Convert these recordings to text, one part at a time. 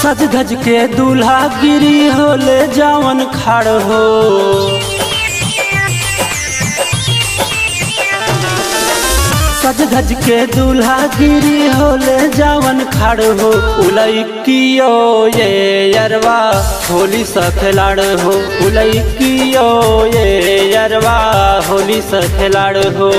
सज धज के दूल्हा गिरी होले जावन खाड़ हो। सज धज के दूल्हा गिरी होले जावन खाड़ हो। उलैकियो ये यरवा होली स खिलाड़ हो। उलैकियो ये यरवा होली स खिलाड़ हो।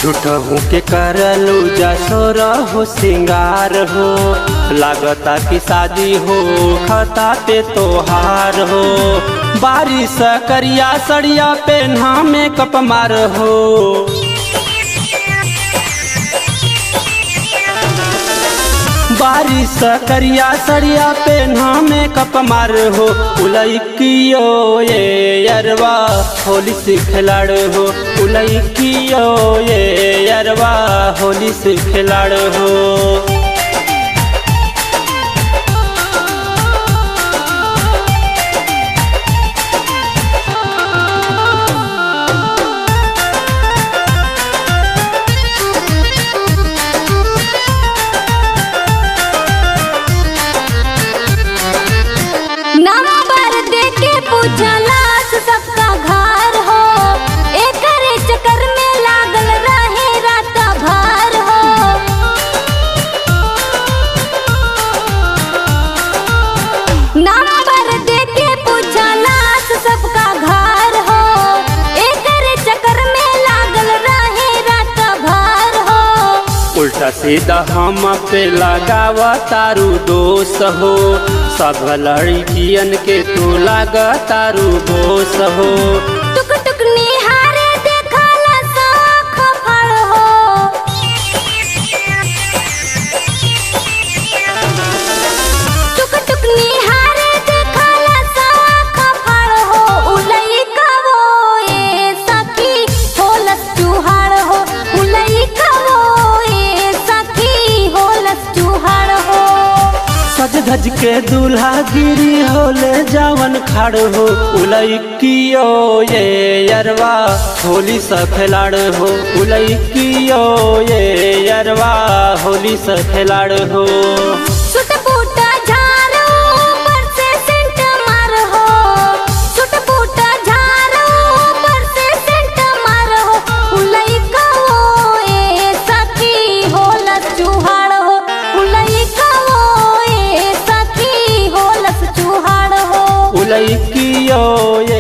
झूठहू के करलू जसोर हो सिंगार हो। लागता की शादी हो खता पे तोहार हो। बारिश करिया सड़िया पेन्हा में कप मार हो। बारिश करिया सड़िया पेन्हा में कप मार हो। उलैकियो ये यरवा होली से खिलाड़ हो। उलैकियो ये यरवा होली से खिलाड़ हो। सबका घर हो एकरे चक्कर में लागल रहे रात भर हो। नंबर देके पूछला सबका घर हो एकरे चक्कर में लागल रहे रात भर हो। उल्टा सीधा हम पे लगावा तारू दोष हो। सब लड़कियन के तू लागा तारू दोष हो। टुक टुक निहारे देखला साख फड़ हो। टुक टुक निहारे देखला साख फड़ हो। उलैकवो ए सखी होलस चुहाड़ हो। उलैकवो ए सखी होलस चुहाड़ हो। सज धज के दूल्हा गिरी होले जावन खाड़ हो। उलैकियो ये यरवा होली स खिलाड़ हो। उलैकियो ये यरवा होली स खिलाड़ हो। उलैकियो ये